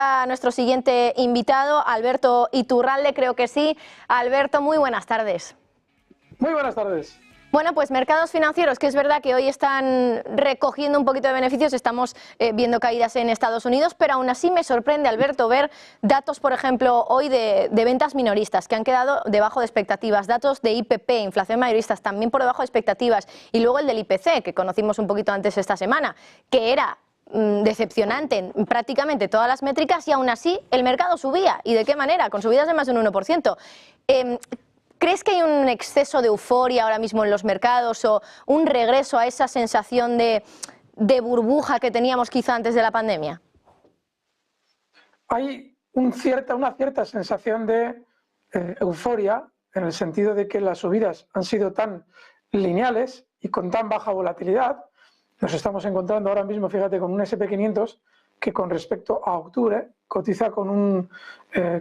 A nuestro siguiente invitado, Alberto Iturralde, creo que sí. Alberto, muy buenas tardes. Muy buenas tardes. Bueno, pues mercados financieros, que es verdad que hoy están recogiendo un poquito de beneficios, estamos viendo caídas en Estados Unidos, pero aún así me sorprende, Alberto, ver datos, por ejemplo, hoy de ventas minoristas, que han quedado debajo de expectativas, datos de IPP, inflación mayoristas, también por debajo de expectativas, y luego el del IPC, que conocimos un poquito antes esta semana, que era decepcionante en prácticamente todas las métricas, y aún así el mercado subía. ¿Y de qué manera? Con subidas de más de un 1%. ¿Crees que hay un exceso de euforia ahora mismo en los mercados o un regreso a esa sensación de burbuja que teníamos quizá antes de la pandemia? Hay una cierta sensación de euforia, en el sentido de que las subidas han sido tan lineales y con tan baja volatilidad. Nos estamos encontrando ahora mismo, fíjate, con un SP500 que con respecto a octubre cotiza con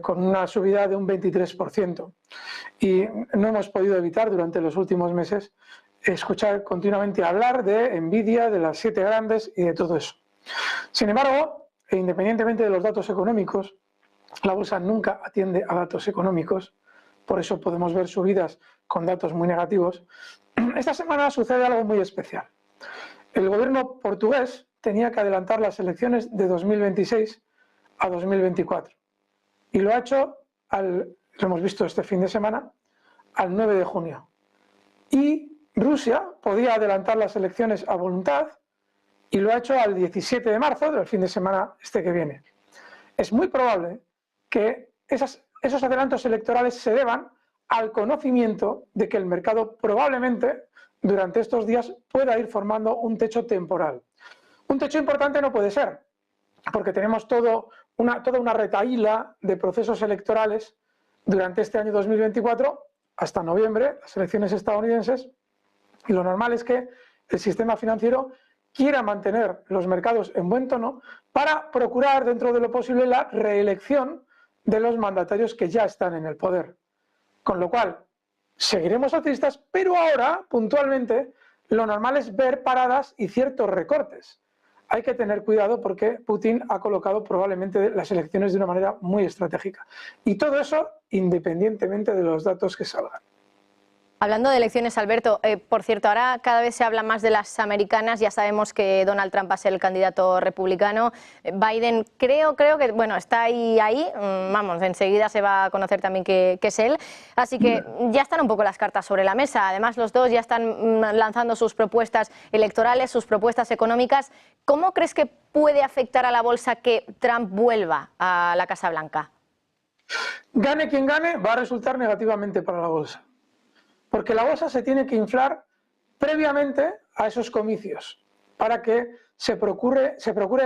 una subida de un 23%. Y no hemos podido evitar durante los últimos meses escuchar continuamente hablar de Nvidia, de las 7 grandes y de todo eso. Sin embargo, independientemente de los datos económicos, la bolsa nunca atiende a datos económicos, por eso podemos ver subidas con datos muy negativos. Esta semana sucede algo muy especial. El gobierno portugués tenía que adelantar las elecciones de 2026 a 2024 y lo ha hecho, lo hemos visto este fin de semana, al 9 de junio. Y Rusia podía adelantar las elecciones a voluntad y lo ha hecho al 17 de marzo, del fin de semana este que viene. Es muy probable que esos adelantos electorales se deban al conocimiento de que el mercado probablemente durante estos días pueda ir formando un techo temporal. Un techo importante no puede ser, porque tenemos toda una retahíla de procesos electorales durante este año 2024 hasta noviembre, las elecciones estadounidenses, y lo normal es que el sistema financiero quiera mantener los mercados en buen tono para procurar, dentro de lo posible, la reelección de los mandatarios que ya están en el poder. Con lo cual, seguiremos alcistas, pero ahora, puntualmente, lo normal es ver paradas y ciertos recortes. Hay que tener cuidado porque Putin ha colocado probablemente las elecciones de una manera muy estratégica. Y todo eso independientemente de los datos que salgan. Hablando de elecciones, Alberto, por cierto, ahora cada vez se habla más de las americanas. Ya sabemos que Donald Trump va a ser el candidato republicano. Biden creo que bueno, está ahí. Vamos, enseguida se va a conocer también que es él. Así que ya están un poco las cartas sobre la mesa. Además, los dos ya están lanzando sus propuestas electorales, sus propuestas económicas. ¿Cómo crees que puede afectar a la bolsa que Trump vuelva a la Casa Blanca? Gane quien gane, va a resultar negativamente para la bolsa. Porque la bolsa se tiene que inflar previamente a esos comicios para que se procure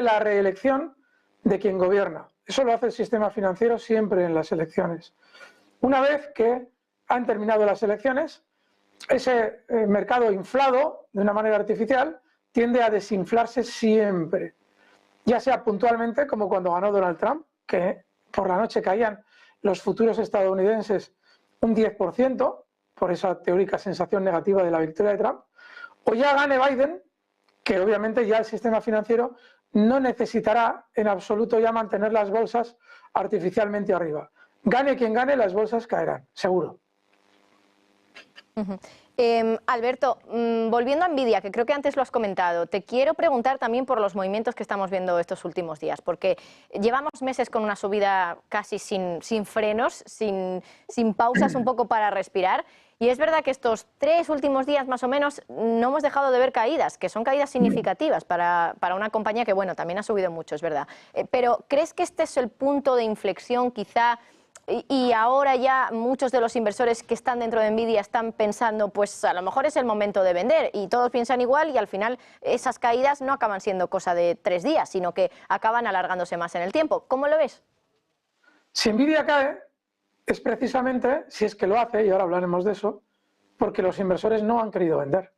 la reelección de quien gobierna. Eso lo hace el sistema financiero siempre en las elecciones. Una vez que han terminado las elecciones, ese mercado inflado de una manera artificial tiende a desinflarse siempre, ya sea puntualmente, como cuando ganó Donald Trump, que por la noche caían los futuros estadounidenses un 10%, por esa teórica sensación negativa de la victoria de Trump, o ya gane Biden, que obviamente ya el sistema financiero no necesitará en absoluto ya mantener las bolsas artificialmente arriba. Gane quien gane, las bolsas caerán, seguro. Alberto, volviendo a Nvidia, que creo que antes lo has comentado, te quiero preguntar también por los movimientos que estamos viendo estos últimos días, porque llevamos meses con una subida casi sin frenos, sin pausas un poco para respirar, y es verdad que estos 3 últimos días más o menos no hemos dejado de ver caídas, que son caídas significativas para una compañía que, bueno, también ha subido mucho, es verdad. Pero ¿crees que este es el punto de inflexión quizá? Y ahora ya muchos de los inversores que están dentro de Nvidia están pensando, pues a lo mejor es el momento de vender, y todos piensan igual, y al final esas caídas no acaban siendo cosa de 3 días, sino que acaban alargándose más en el tiempo. ¿Cómo lo ves? Si Nvidia cae, es precisamente, si es que lo hace, y ahora hablaremos de eso, porque los inversores no han querido vender.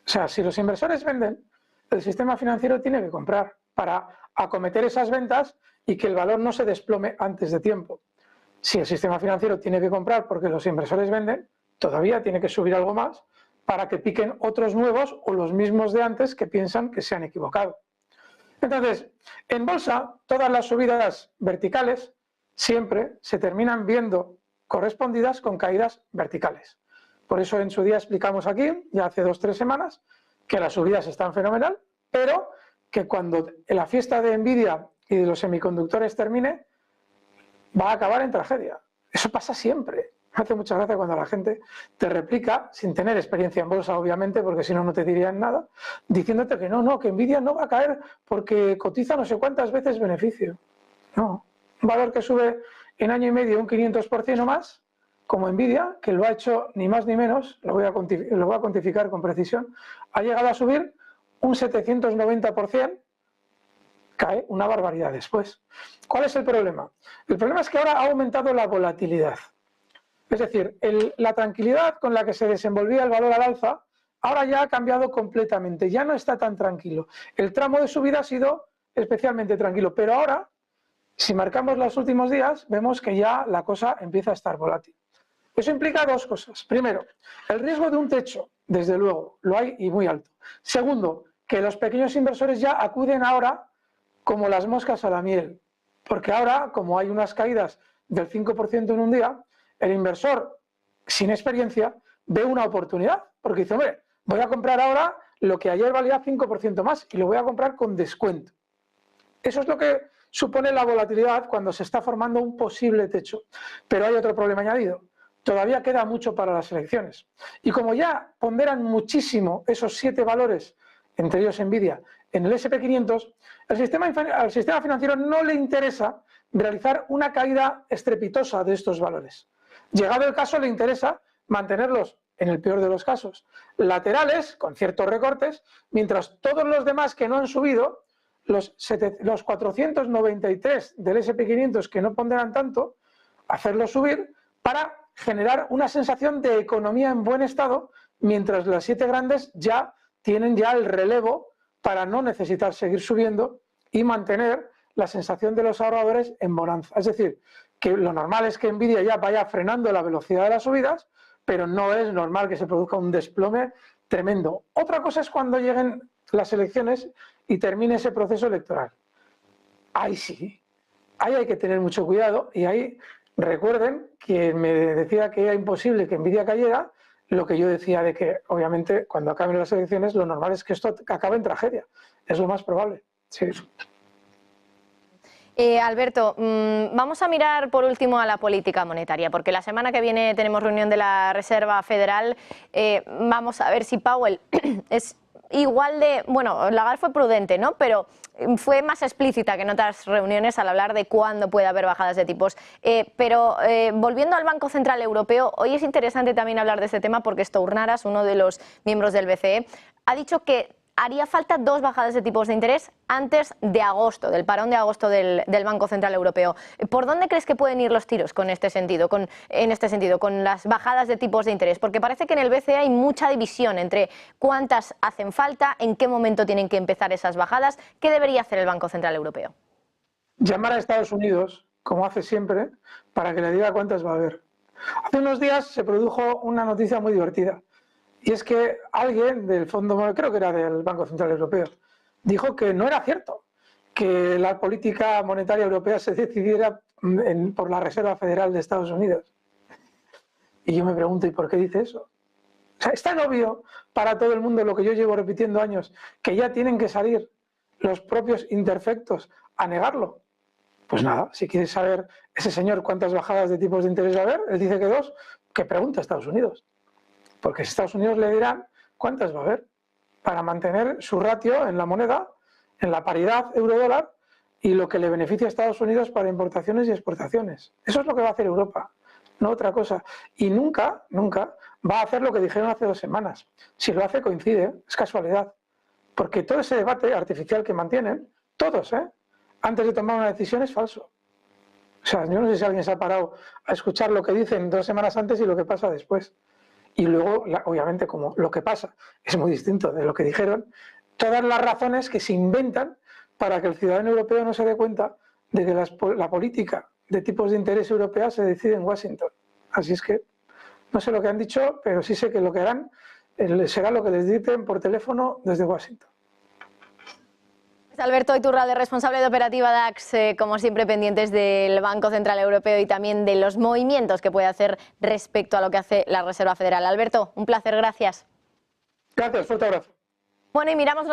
O sea, si los inversores venden, el sistema financiero tiene que comprar para acometer esas ventas y que el valor no se desplome antes de tiempo. Si el sistema financiero tiene que comprar porque los inversores venden, todavía tiene que subir algo más para que piquen otros nuevos o los mismos de antes que piensan que se han equivocado. Entonces, en bolsa, todas las subidas verticales siempre se terminan viendo correspondidas con caídas verticales. Por eso en su día explicamos aquí, ya hace 2 o 3 semanas, que las subidas están fenomenal, pero que cuando la fiesta de Nvidia y de los semiconductores termine, va a acabar en tragedia. Eso pasa siempre. Me hace mucha gracia cuando la gente te replica, sin tener experiencia en bolsa, obviamente, porque si no, no te dirían nada, diciéndote que no, que Nvidia no va a caer porque cotiza no sé cuántas veces beneficio. No, un valor que sube en año y medio un 500% o más, como Nvidia, que lo ha hecho ni más ni menos, lo voy a cuantificar con precisión, ha llegado a subir un 790%, cae una barbaridad después. ¿Cuál es el problema? El problema es que ahora ha aumentado la volatilidad. Es decir, la tranquilidad con la que se desenvolvía el valor al alza, ahora ya ha cambiado completamente, ya no está tan tranquilo. El tramo de subida ha sido especialmente tranquilo, pero ahora, si marcamos los últimos días, vemos que ya la cosa empieza a estar volátil. Eso implica 2 cosas. Primero, el riesgo de un techo, desde luego, lo hay y muy alto. Segundo, que los pequeños inversores ya acuden ahora como las moscas a la miel, porque ahora, como hay unas caídas del 5% en un día, el inversor sin experiencia ve una oportunidad, porque dice, hombre, voy a comprar ahora lo que ayer valía 5% más y lo voy a comprar con descuento. Eso es lo que supone la volatilidad cuando se está formando un posible techo. Pero hay otro problema añadido. Todavía queda mucho para las elecciones. Y como ya ponderan muchísimo esos 7 valores, entre ellos Nvidia, en el S&P 500, al sistema financiero no le interesa realizar una caída estrepitosa de estos valores. Llegado el caso, le interesa mantenerlos, en el peor de los casos, laterales, con ciertos recortes, mientras todos los demás que no han subido, los 493 del S&P 500 que no ponderan tanto, hacerlos subir para generar una sensación de economía en buen estado, mientras las 7 grandes ya tienen el relevo para no necesitar seguir subiendo y mantener la sensación de los ahorradores en bonanza. Es decir, que lo normal es que Nvidia ya vaya frenando la velocidad de las subidas, pero no es normal que se produzca un desplome tremendo. Otra cosa es cuando lleguen las elecciones y termine ese proceso electoral. Ahí sí, ahí hay que tener mucho cuidado y ahí recuerden que me decía que era imposible que Nvidia cayera, lo que yo decía de que obviamente cuando acaben las elecciones lo normal es que esto acabe en tragedia, es lo más probable. Sí. Alberto, vamos a mirar por último a la política monetaria, porque la semana que viene tenemos reunión de la Reserva Federal. Vamos a ver si Powell es igual de... Bueno, Lagarde fue prudente, ¿no? Pero fue más explícita que en otras reuniones al hablar de cuándo puede haber bajadas de tipos. Pero volviendo al Banco Central Europeo, hoy es interesante también hablar de este tema porque Stournaras, uno de los miembros del BCE, ha dicho que haría falta 2 bajadas de tipos de interés antes de agosto, del parón de agosto del Banco Central Europeo. ¿Por dónde crees que pueden ir los tiros en este sentido, con las bajadas de tipos de interés? Porque parece que en el BCE hay mucha división entre cuántas hacen falta, en qué momento tienen que empezar esas bajadas. ¿Qué debería hacer el Banco Central Europeo? Llamar a Estados Unidos, como hace siempre, para que le diga cuántas va a haber. Hace unos días se produjo una noticia muy divertida. Y es que alguien del Fondo, creo que era del Banco Central Europeo, dijo que no era cierto que la política monetaria europea se decidiera por la Reserva Federal de Estados Unidos. Y yo me pregunto, ¿y por qué dice eso? O sea, es tan obvio para todo el mundo lo que yo llevo repitiendo años, que ya tienen que salir los propios interfectos a negarlo. Pues nada, si quieres saber ese señor cuántas bajadas de tipos de interés va a haber, él dice que 2, que pregunte a Estados Unidos. Porque Estados Unidos le dirán cuántas va a haber para mantener su ratio en la moneda, en la paridad euro-dólar y lo que le beneficia a Estados Unidos para importaciones y exportaciones. Eso es lo que va a hacer Europa, no otra cosa. Y nunca va a hacer lo que dijeron hace 2 semanas. Si lo hace coincide, es casualidad. Porque todo ese debate artificial que mantienen, todos, antes de tomar una decisión es falso. O sea, yo no sé si alguien se ha parado a escuchar lo que dicen 2 semanas antes y lo que pasa después. Y luego, obviamente, como lo que pasa es muy distinto de lo que dijeron, todas las razones que se inventan para que el ciudadano europeo no se dé cuenta de que la política de tipos de interés europea se decide en Washington. Así es que no sé lo que han dicho, pero sí sé que lo que harán será lo que les dicten por teléfono desde Washington. Alberto Iturralde, responsable de operativa DAX, como siempre pendientes del Banco Central Europeo y también de los movimientos que puede hacer respecto a lo que hace la Reserva Federal. Alberto, un placer, gracias. Gracias, fuerte abrazo. Bueno, y miramos los